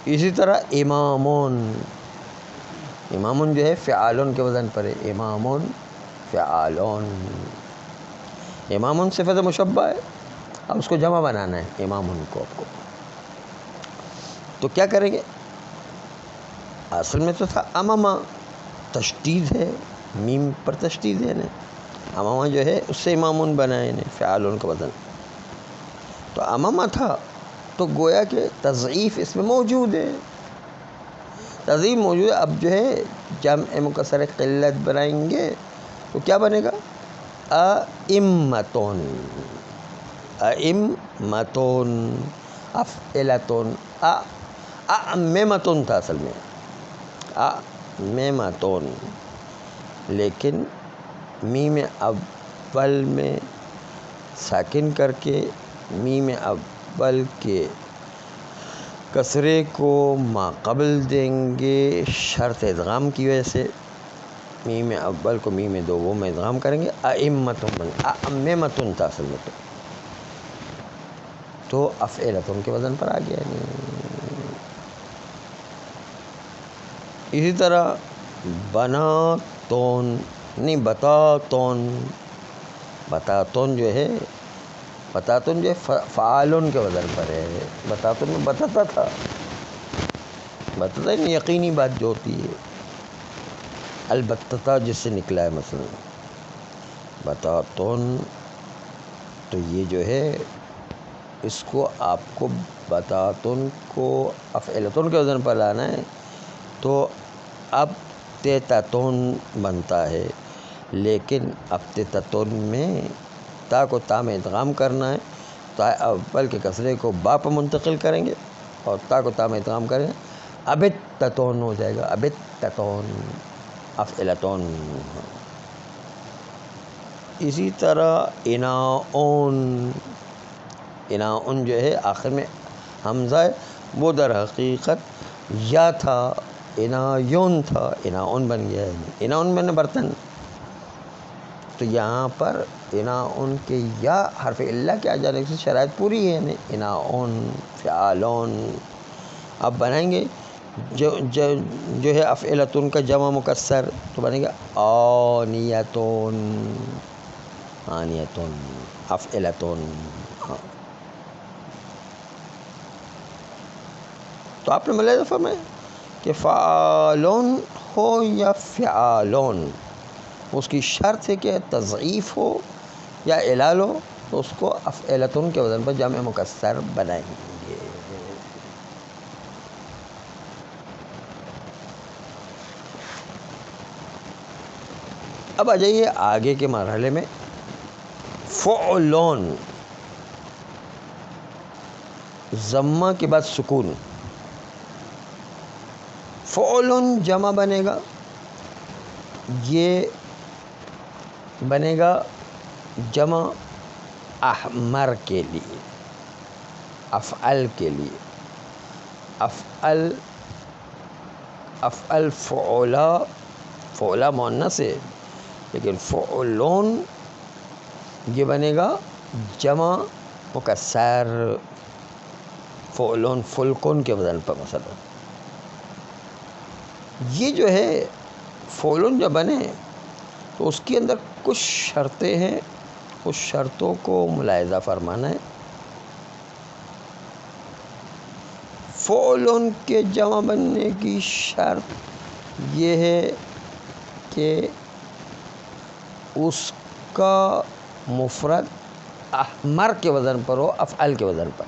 اسی طرح امامون، امامون جو ہے فعالون کے وزن پر ہے، امامون فعالون، امامون صفت مشبہ ہے، اب اس کو جمع بنانا ہے امامون کو آپ کو، تو کیا کریں گے؟ اصل میں تو تھا اماما، تشدید ہے، میم پر تشدید ہے نا، اماما جو ہے اس سے امامون بنائے نے فعالون کا وزن، تو اماما تھا تو گویا کہ تضعیف اس میں موجود ہے، تضعیف موجود ہے، اب جو ہے جمع مکسر قلت بنائیں گے تو کیا بنے گا؟ ائمتون، ائمتون، افعلتون، اعممتون تھا اصل میں، اعممتون، لیکن میم اول میں ساکن کر کے میم اول کے کسرے کو ما قبل دیں گے شرط ادغام کی وجہ سے، میم اول کو میم دوم میں ادغام کریں گے، ائمتون، اعممتون تھا اصل میں، تو افعلتون کے وزن پر آ گیا نہیں۔ اسی طرح بناتون، نہیں بتاتون، بتاتون جو ہے، بتاتون جو ہے فعالون کے وزن پر ہے، بتاتون میں بتاتا تھا، بتاتا یقینی بات جو ہوتی ہے، البتتا جس سے نکلا ہے مثلا بتاتون، تو یہ جو ہے اس کو آپ کو بتاتون کو افعلتون کے وزن پر لانا ہے، تو اب تیتاتون بنتا ہے، لیکن اب تیتاتون میں تا کو تا میں ادغام کرنا ہے، تا اول کے کسرے کو با پر منتقل کریں گے اور تا کو تا میں ادغام کریں گے، ابتتون ہو جائے گا، ابتتون، افعلتون۔ اسی طرح اناؤن، اناؤن جو ہے آخر میں حمزہ ہے، وہ در حقیقت یا تھا، انایون تھا، اناؤن بن گیا ہے، اناؤن میں نے برتن، تو یہاں پر اناؤن کے یا حرف اللہ کے آ جانے سے شرائط پوری ہے، اناؤن فعالون، اب بنائیں گے جو ہے افعلتون کا جمع مکسر، تو بنے گا آنیتون، آنیتون، افعلتون۔ تو آپ نے ملاحظہ فرمایا کہ فعالون ہو یا فعالون، اس کی شرط ہے کہ تضعیف ہو یا علال ہو، تو اس کو افعلتون کے وزن پر جمع مکسر بنائیں گے۔ اب آ جائیے آگے کے مرحلے میں، فعلون، ضمہ کے بعد سکون، فعلون جمع بنے گا، یہ بنے گا جمع احمر کے لیے، افعل کے لیے، افعل، افعل فعلا، فعلا مؤنث ہے لیکن فعلون یہ بنے گا جمع مکسر، فعلون فلکون کے وزن پر مثلا، یہ جو ہے فعلون جب بنے تو اس کے اندر کچھ شرطیں ہیں، اس شرطوں کو ملاحظہ فرمانا ہے۔ فعلون کے جمع بننے کی شرط یہ ہے کہ اس کا مفرد احمر کے وزن پر ہو، افعل کے وزن پر۔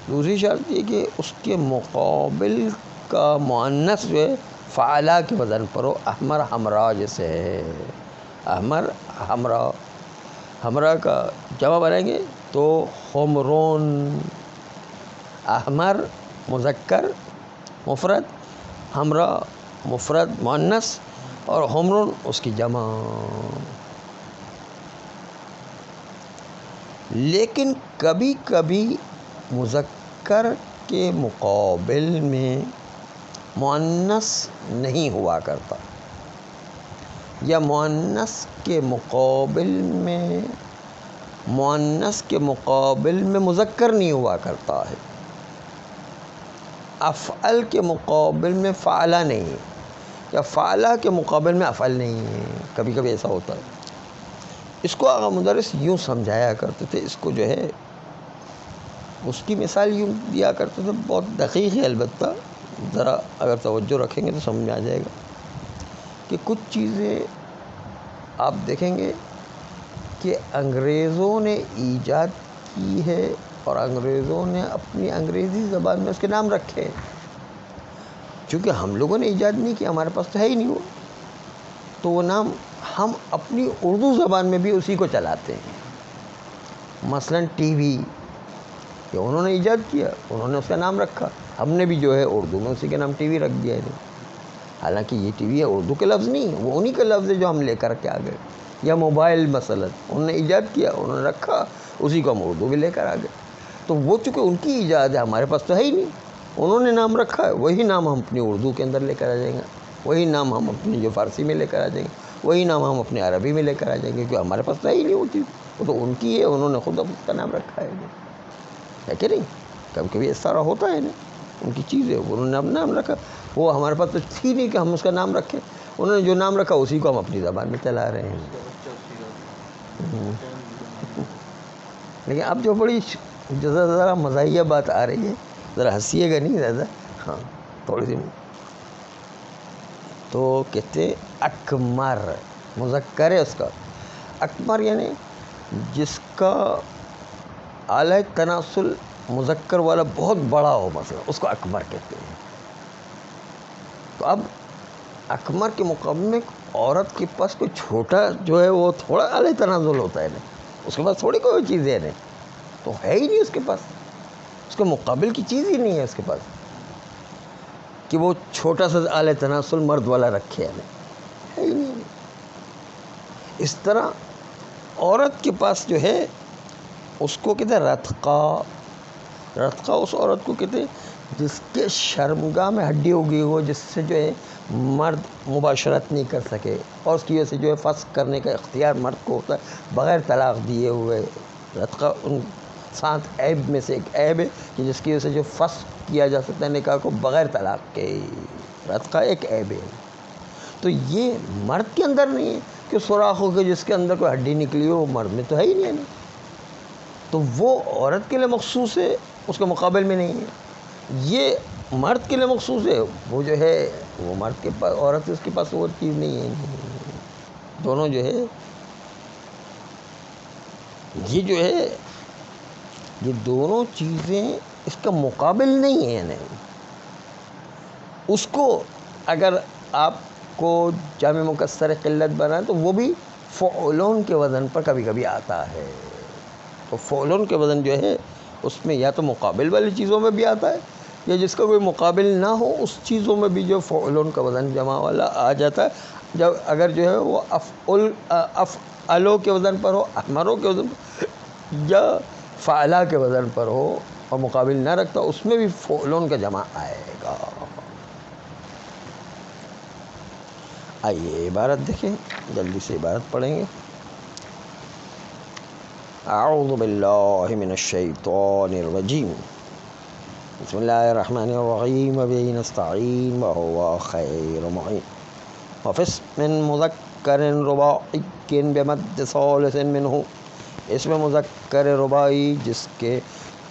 دوسری شرط یہ کہ اس کے مقابل کا مؤنث جو ہے فعلا کے وزن پر ہو، احمر حمراء جیسے ہے، احمر حمراء، حمراء کا جمع بنائیں گے تو حمرون، احمر مذکر مفرد، حمراء مفرد مؤنث، اور حمرون اس کی جمع۔ لیکن کبھی کبھی مذکر کے مقابل میں مؤنث نہیں ہوا کرتا، یا مؤنث کے مقابل میں، مؤنث کے مقابل میں مذکر نہیں ہوا کرتا ہے، افعل کے مقابل میں فعلہ نہیں ہے، یا فعلہ کے مقابل میں افعل نہیں ہے، کبھی کبھی ایسا ہوتا ہے۔ اس کو آغا مدرس یوں سمجھایا کرتے تھے، اس کو جو ہے اس کی مثال یوں دیا کرتے تھے، بہت دقیق ہے البتہ، ذرا اگر توجہ رکھیں گے تو سمجھ میں آ جائے گا کہ کچھ چیزیں آپ دیکھیں گے کہ انگریزوں نے ایجاد کی ہے اور انگریزوں نے اپنی انگریزی زبان میں اس کے نام رکھے ہیں، چونکہ ہم لوگوں نے ایجاد نہیں کیا، ہمارے پاس تو ہے ہی نہیں وہ، تو وہ نام ہم اپنی اردو زبان میں بھی اسی کو چلاتے ہیں۔ مثلا ٹی وی، کہ انہوں نے ایجاد کیا، انہوں نے اس کا نام رکھا، ہم نے بھی جو ہے اردو میں اسی کے نام ٹی وی رکھ دیا ہے، حالانکہ یہ ٹی وی ہے اردو کے لفظ نہیں، وہ انہی کے لفظ ہے جو ہم لے کر کے آ گئے۔ یا موبائل مثلا انہوں نے ایجاد کیا، انہوں نے رکھا، اسی کو ہم اردو میں لے کر آ گئے، تو وہ چونکہ ان کی ایجاد ہے، ہمارے پاس تو ہے ہی نہیں، انہوں نے نام رکھا ہے، وہی نام ہم اپنی اردو کے اندر لے کر آ جائیں گے، وہی نام ہم اپنی جو فارسی میں لے کر آ جائیں گے، وہی نام ہم اپنے عربی میں لے کر آ جائیں گے، کیونکہ ہمارے پاس تو ہے ہی نہیں وہ چیز، وہ تو ان کی ہے، انہوں نے خود اس کا نام رکھا ہے کہ نہیں؟ کبھی کبھی اس طرح ہوتا ہے نا، ان کی چیز ہے، انہوں نے اپنا نام رکھا، وہ ہمارے پاس تو تھی نہیں کہ ہم اس کا نام رکھیں، انہوں نے جو نام رکھا اسی کو ہم اپنی زبان میں چلا رہے ہیں۔ لیکن اب جو بڑی ذرا مزاحیہ بات آ رہی ہے، ذرا ہنسیے گا نہیں زیادہ، ہاں تھوڑی سی، تو کہتے اکمر، مذکر ہے اس کا، اکمر یعنی جس کا اعلی تناسل مذکر والا بہت بڑا ہو، مثلا اس کو اکمر کہتے ہیں۔ تو اب اکمر کے مقابلے میں عورت کے پاس کوئی چھوٹا جو ہے وہ تھوڑا اعلی تناسل ہوتا ہے نا، اس کے پاس تھوڑی کوئی چیز ہے نا، تو ہے ہی نہیں اس کے پاس، اس کے مقابل کی چیز ہی نہیں ہے اس کے پاس کہ وہ چھوٹا سا اعلی تناسل مرد والا رکھے، ہے ہی نہیں۔ اس طرح عورت کے پاس جو ہے اس کو کہتے ہیں رتقا، رتقا اس عورت کو کہتے ہیں جس کے شرمگاہ میں ہڈی اگی ہو، جس سے جو ہے مرد مباشرت نہیں کر سکے، اور اس کی وجہ سے جو ہے فسخ کرنے کا اختیار مرد کو ہوتا ہے بغیر طلاق دیے ہوئے۔ رتقا ان 7 عیب میں سے ایک عیب ہے کہ جس کی وجہ سے جو فسخ کیا جا سکتا ہے نکاح کو بغیر طلاق کے، رتقا ایک عیب ہے۔ تو یہ مرد کے اندر نہیں ہے کہ سوراخ ہو کے جس کے اندر کوئی ہڈی نکلی ہو، وہ مرد میں تو ہے ہی نہیں ہے، تو وہ عورت کے لیے مخصوص ہے، اس کے مقابل میں نہیں ہے۔ یہ مرد کے لیے مخصوص ہے، وہ جو ہے وہ مرد کے پاس، عورت اس کے پاس وہ چیز نہیں ہے، دونوں جو ہے یہ جو ہے یہ دونوں چیزیں اس کا مقابل نہیں ہے، نہیں اس کو اگر آپ کو جامع مکسر قلت بنائیں تو وہ بھی فعلون کے وزن پر کبھی کبھی آتا ہے، تو فعلون کے وزن جو ہے اس میں یا تو مقابل والی چیزوں میں بھی آتا ہے، یا جس کا کوئی مقابل نہ ہو اس چیزوں میں بھی جو فعلون کا وزن جمع والا آ جاتا ہے، جب اگر جو ہے وہ افعلوں کے وزن پر ہو، احمروں کے وزن پر یا فعلا کے وزن پر ہو اور مقابل نہ رکھتا، اس میں بھی فعلون کا جمع آئے گا۔ آئیے عبارت دیکھیں، جلدی سے عبارت پڑھیں گے۔ اعوذ باللہ من الشیطان الرجیم، بسم اللہ الرحمن الرحیم، وبہ نستعین وہو خیر معین۔ وفی اسم مذکر رباعی بمد ثالث منہ، اس میں مذکر رباعی جس کے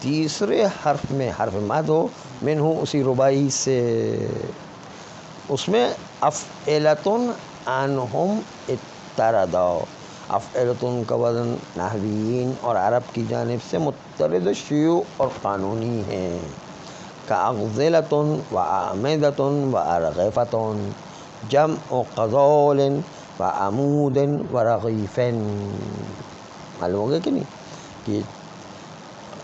تیسرے حرف میں حرف مد ہو، منہ اسی رباعی سے، اس میں افعلتن عنہم اطردا، افعلتن کا وزن نحویین اور عرب کی جانب سے مطرد شیوع اور قانونی ہے، کاغزلتن و اعمدتن و ارغفتن، جمع غزال و عمود و رغیف۔ معلوم ہو گیا کہ نہیں کہ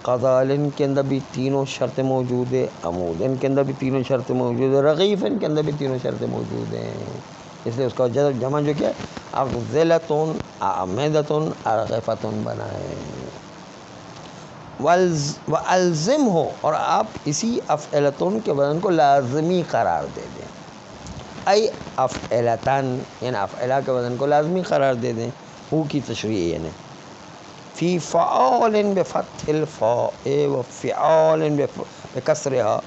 غزالن کے اندر بھی تینوں شرطیں موجود ہیں، عمودن کے اندر بھی تینوں شرطیں موجود ہیں، رغیفن کے اندر بھی تینوں شرطیں موجود ہیں، اس لیے اس کا جمع جو کیا ہے اغزلتن اعمدتن ارغفتن بنا ہے۔ والزم ہو، اور آپ اسی افعلتن کے وزن کو لازمی قرار دے دیں، ای افعلتن یعنی افعلہ کے وزن کو لازمی قرار دے دیں، ہو کی تشریح یعنی فی فعال بفتح الفاء و فعال بکسرها،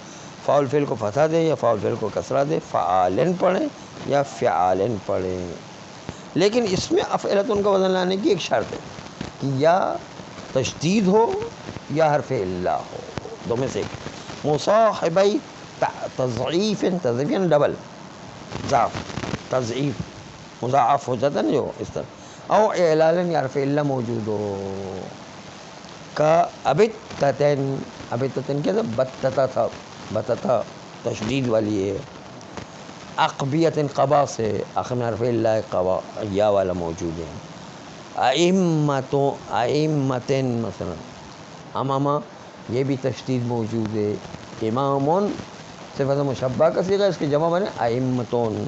فاعل فعل کو فتح دے یا فاعل فعل کو کسرہ دے، فعالن پڑھیں یا فعالن پڑھیں، لیکن اس میں افعلتن کا وزن لانے کی ایک شرط ہے کہ یا تشدید ہو یا حرف الا ہو، دو میں سے ایک۔ مصاحبی تضعیف، تضعیف یعنی ڈبل، ضعف، تضعیف مضاعف ہو جاتا ہے نا جو اس طرح، او اعلالن یا حرف الا موجود ہو، کا ابتتن، ابتتن کیا تھا؟ بتتا تھا، بتتا تشدید والی ہے، اقبیتن قبا سے، آخر میں حرف الا قبا یا والا موجود ہے، ائمتوں، ائمتن مثلا امامہ یہ بھی تشدید موجود ہے، امامون صفت مشبہ کا صیغہ، اس کی جمع بنے ائمتون،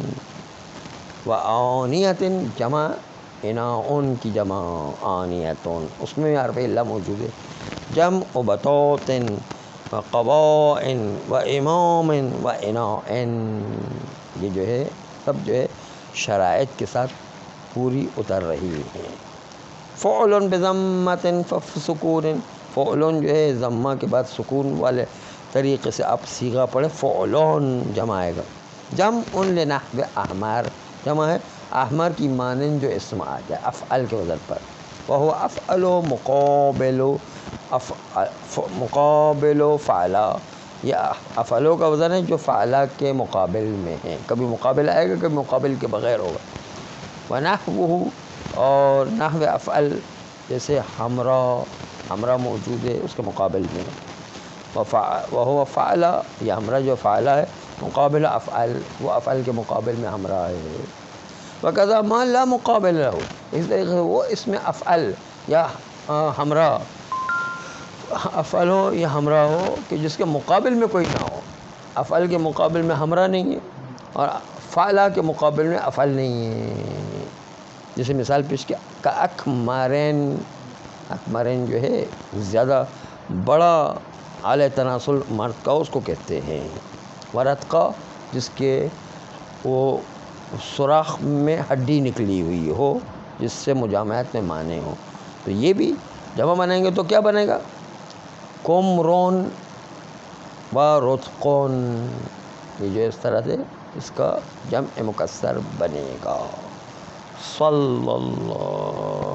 و آنیتن جمع اناؤن کی جمع آنیتون، اس میں بھی حرف الا موجود ہے، جمع بطوطن و قبائن و امام و اناءن، یہ جو ہے سب جو ہے شرائط کے ساتھ پوری اتر رہی ہیں۔ فعل بضمۃ فسکون، فعل جو ہے ضمہ کے بعد سکون والے طریقے سے آپ صیغہ پڑھیں، فعلون جمع آئے گا، جمع لنحو احمر، جمع ہے احمر کی مانند جو اسم آ جائے افعل کے وزن پر، وہو افعل مقابل فعلا، یہ افعلوں کا وزن ہے جو فعلا کے مقابل میں ہیں، کبھی مقابل آئے گا کبھی مقابل کے بغیر ہوگا۔ ونحوہ، اور نحو افعل جیسے حمرا، حمرا موجود ہے اس کے مقابل میں، وہو فعلا، یہ حمرا جو فعلا ہے مقابل افعل، وہ افعل کے مقابل میں حمرا ہے۔ وکذا ما لا مقابل لہ، اس طریقے سے وہ اس میں افعل یا حمرا، افعل ہو یا حمرا ہو کہ جس کے مقابل میں کوئی نہ ہو، افعل کے مقابل میں حمرا نہیں ہے اور فعلا کے مقابل میں افعل نہیں ہے، جیسے مثال پیش کیا کہ اکمرین، اکمرین جو ہے زیادہ بڑا اعلی تناسل مرد کا اس کو کہتے ہیں، ورتقا جس کے وہ سوراخ میں ہڈی نکلی ہوئی ہو جس سے مجامعات میں مانے ہو، تو یہ بھی جمع بنائیں گے تو کیا بنے گا؟ کمرون و رتقون، یہ جو اس طرح سے اس کا جمع مکسر بنے گا۔ صلی اللہ